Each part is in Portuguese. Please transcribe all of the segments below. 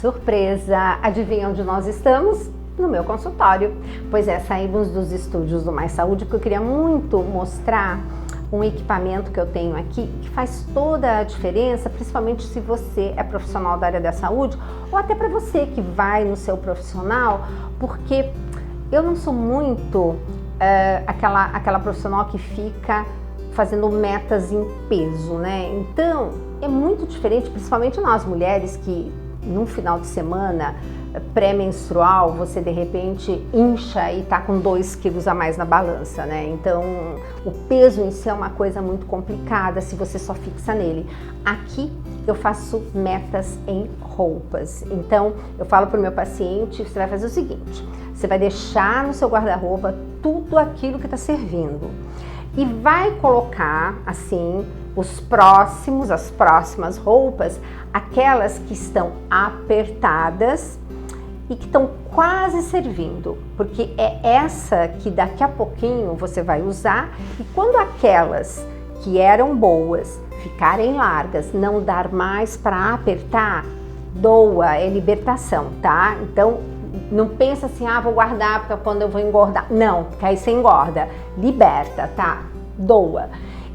Surpresa! Adivinha onde nós estamos? No meu consultório. Pois é, saímos dos estúdios do Mais Saúde porque eu queria muito mostrar um equipamento que eu tenho aqui que faz toda a diferença, principalmente se você é profissional da área da saúde ou até para você que vai no seu profissional, porque eu não sou muito aquela profissional que fica fazendo metas em peso, né? Então é muito diferente, principalmente nós mulheres que num final de semana pré-menstrual, você de repente incha e tá com 2 quilos a mais na balança, né? Então, o peso em si é uma coisa muito complicada se você só fixa nele. Aqui eu faço metas em roupas. Então, eu falo pro meu paciente, você vai fazer o seguinte, você vai deixar no seu guarda-roupa tudo aquilo que tá servindo e vai colocar, assim, as próximas roupas, aquelas que estão apertadas e que estão quase servindo, porque é essa que daqui a pouquinho você vai usar, e quando aquelas que eram boas ficarem largas, não dar mais para apertar, doa, é libertação, tá? Então não pensa assim, vou guardar para quando eu vou engordar. Não, porque aí você engorda. Liberta, tá? Doa.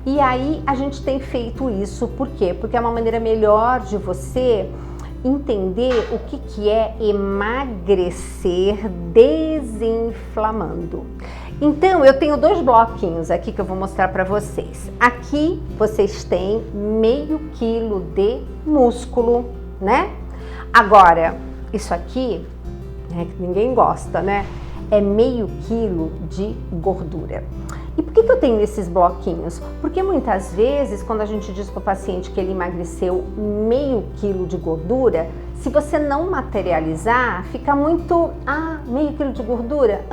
E aí a gente tem feito isso, por quê? Porque é uma maneira melhor de você entender o que é emagrecer desinflamando. Então eu tenho 2 bloquinhos aqui que eu vou mostrar para vocês. Aqui vocês têm meio quilo de músculo, né? Agora, isso aqui, que ninguém gosta, né? É meio quilo de gordura. E por que eu tenho esses bloquinhos? Porque muitas vezes, quando a gente diz para o paciente que ele emagreceu meio quilo de gordura, se você não materializar, fica muito, meio quilo de gordura?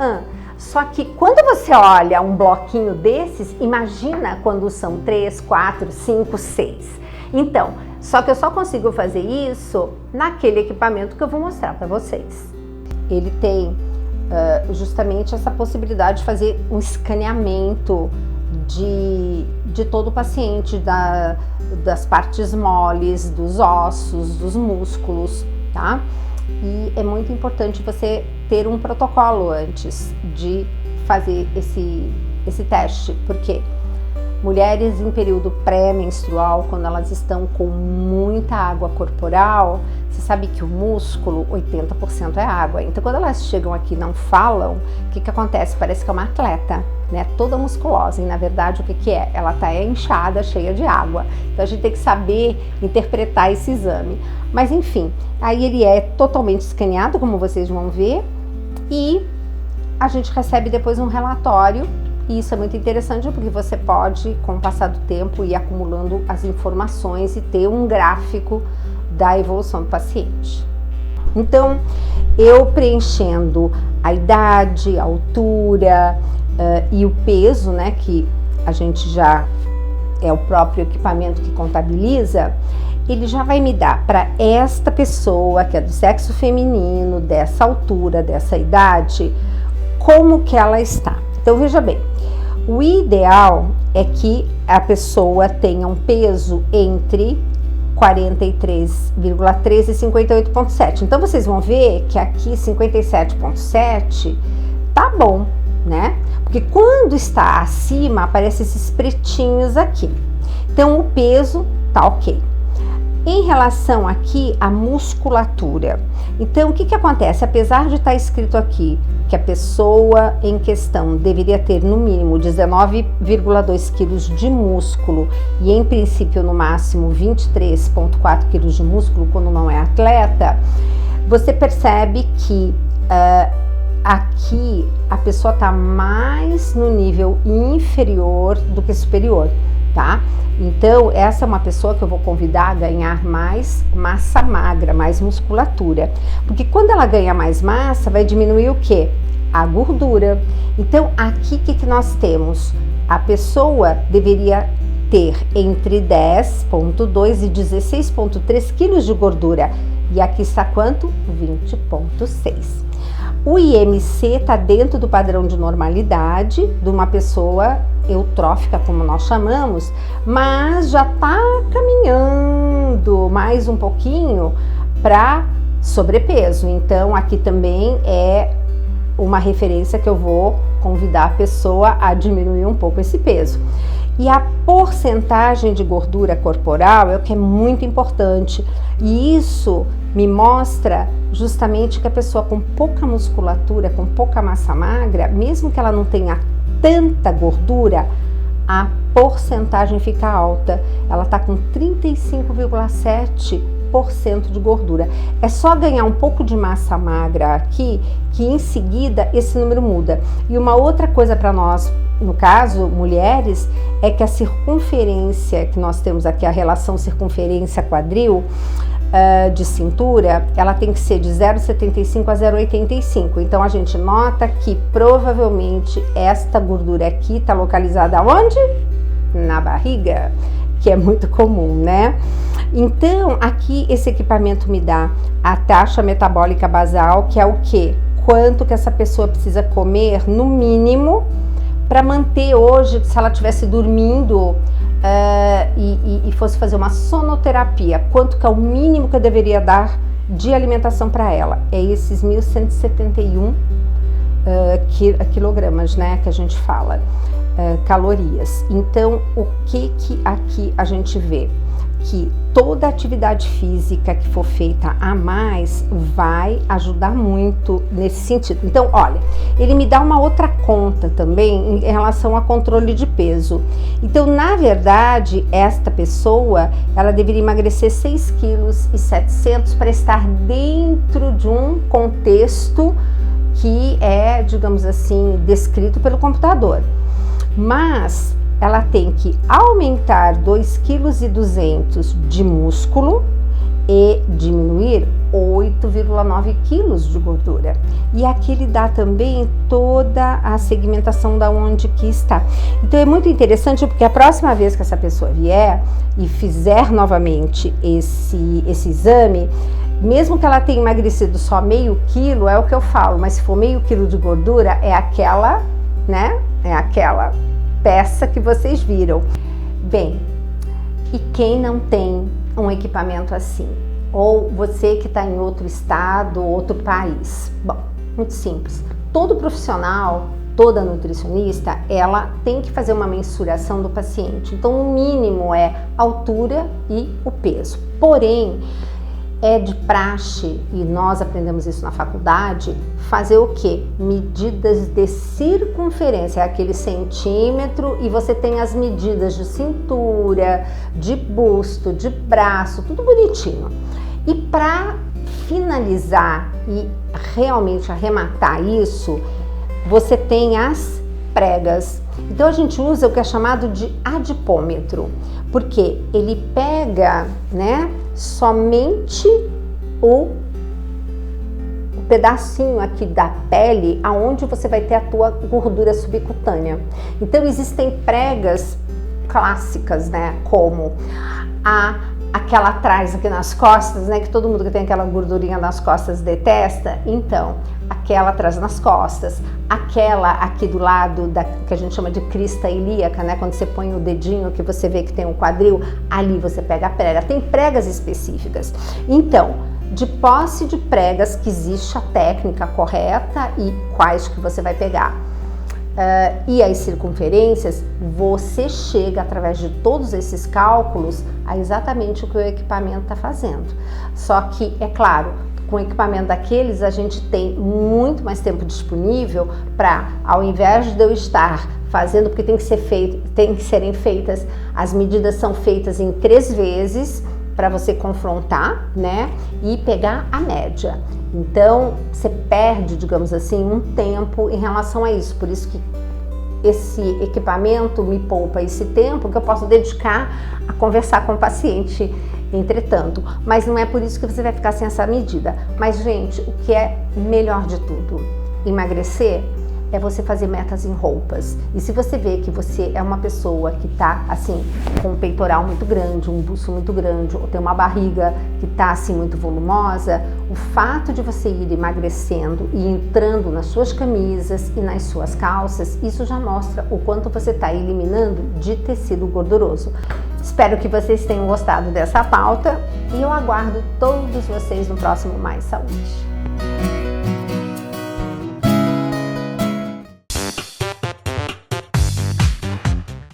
Só que quando você olha um bloquinho desses, imagina quando são 3, 4, 5, 6. Então, só que eu só consigo fazer isso naquele equipamento que eu vou mostrar para vocês. Ele tem justamente essa possibilidade de fazer um escaneamento de todo o paciente, das partes moles, dos ossos, dos músculos, tá? E é muito importante você ter um protocolo antes de fazer esse teste, porque mulheres em período pré-menstrual, quando elas estão com muita água corporal, você sabe que o músculo, 80% é água. Então, quando elas chegam aqui e não falam, o que acontece? Parece que é uma atleta, né? Toda musculosa. E, na verdade, o que é? Ela tá inchada, cheia de água. Então, a gente tem que saber interpretar esse exame. Mas, enfim, aí ele é totalmente escaneado, como vocês vão ver. E a gente recebe depois um relatório. E isso é muito interessante porque você pode, com o passar do tempo, ir acumulando as informações e ter um gráfico da evolução do paciente. Então, eu preenchendo a idade, a altura e o peso, né, que a gente já é o próprio equipamento que contabiliza, ele já vai me dar para esta pessoa que é do sexo feminino, dessa altura, dessa idade, como que ela está. Então, veja bem, o ideal é que a pessoa tenha um peso entre 43,3 e 58,7. Então, vocês vão ver que aqui 57,7 tá bom, né? Porque quando está acima, aparecem esses pretinhos aqui. Então, o peso tá ok. Em relação aqui à musculatura, então o que acontece? Apesar de estar escrito aqui que a pessoa em questão deveria ter no mínimo 19,2 quilos de músculo e em princípio no máximo 23,4 quilos de músculo quando não é atleta, você percebe que aqui a pessoa está mais no nível inferior do que superior, tá? Então, essa é uma pessoa que eu vou convidar a ganhar mais massa magra, mais musculatura. Porque quando ela ganha mais massa, vai diminuir o quê? A gordura. Então, aqui o que nós temos? A pessoa deveria ter entre 10,2 e 16,3 quilos de gordura. E aqui está quanto? 20,6. O IMC está dentro do padrão de normalidade de uma pessoa eutrófica, como nós chamamos, mas já está caminhando mais um pouquinho para sobrepeso. Então aqui também é uma referência que eu vou convidar a pessoa a diminuir um pouco esse peso. E a porcentagem de gordura corporal é o que é muito importante, e isso me mostra justamente que a pessoa com pouca musculatura, com pouca massa magra, mesmo que ela não tenha tanta gordura, a porcentagem fica alta. Ela está com 35,7% de gordura. É só ganhar um pouco de massa magra aqui, que em seguida esse número muda. E uma outra coisa para nós, no caso, mulheres, é que a circunferência que nós temos aqui, a relação circunferência-quadril de cintura, ela tem que ser de 0,75 a 0,85. Então a gente nota que provavelmente esta gordura aqui está localizada onde? Na barriga, que é muito comum, né? Então aqui esse equipamento me dá a taxa metabólica basal, que é o quê? Quanto que essa pessoa precisa comer no mínimo para manter hoje, se ela estivesse dormindo e fosse fazer uma sonoterapia, quanto que é o mínimo que eu deveria dar de alimentação para ela? É esses 1.171 quilogramas, né, que a gente fala, calorias. Então, o que aqui a gente vê? Que toda atividade física que for feita a mais vai ajudar muito nesse sentido. Então, olha, ele me dá uma outra conta também em relação a controle de peso. Então, na verdade, esta pessoa, ela deveria emagrecer 6,7 kg para estar dentro de um contexto que é, digamos assim, descrito pelo computador. Mas ela tem que aumentar 2,2 kg de músculo e diminuir 8,9 kg de gordura. E aqui ele dá também toda a segmentação da onde que está. Então é muito interessante, porque a próxima vez que essa pessoa vier e fizer novamente esse exame, mesmo que ela tenha emagrecido só meio quilo, é o que eu falo, mas se for meio quilo de gordura, é aquela, né? É aquela peça que vocês viram. Bem, e quem não tem um equipamento assim? Ou você que está em outro estado, outro país? Bom, muito simples. Todo profissional, toda nutricionista, ela tem que fazer uma mensuração do paciente. Então, o mínimo é a altura e o peso. Porém, é de praxe, e nós aprendemos isso na faculdade, fazer o quê? Medidas de circunferência, é aquele centímetro, e você tem as medidas de cintura, de busto, de braço, tudo bonitinho. E para finalizar e realmente arrematar isso, você tem as pregas. Então a gente usa o que é chamado de adipômetro, porque ele pega, né, somente o pedacinho aqui da pele aonde você vai ter a tua gordura subcutânea. Então existem pregas clássicas, né, como aquela atrás aqui nas costas, né, que todo mundo que tem aquela gordurinha nas costas detesta. Então, aquela atrás nas costas, aquela aqui do lado que a gente chama de crista ilíaca, né, quando você põe o dedinho que você vê que tem um quadril, ali você pega a prega. Tem pregas específicas. Então, de posse de pregas, que existe a técnica correta e quais que você vai pegar. E as circunferências, você chega através de todos esses cálculos a exatamente o que o equipamento está fazendo. Só que, é claro, com o equipamento daqueles a gente tem muito mais tempo disponível para, ao invés de eu estar fazendo, porque tem que serem feitas, as medidas são feitas em 3 vezes para você confrontar, né, e pegar a média. Então, você perde, digamos assim, um tempo em relação a isso. Por isso que esse equipamento me poupa esse tempo que eu posso dedicar a conversar com o paciente, entretanto. Mas não é por isso que você vai ficar sem essa medida. Mas, gente, o que é melhor de tudo? Emagrecer? é você fazer metas em roupas. E se você vê que você é uma pessoa que tá assim, com um peitoral muito grande, um busto muito grande, ou tem uma barriga que tá assim muito volumosa, o fato de você ir emagrecendo e entrando nas suas camisas e nas suas calças, isso já mostra o quanto você tá eliminando de tecido gorduroso. Espero que vocês tenham gostado dessa pauta e eu aguardo todos vocês no próximo Mais Saúde.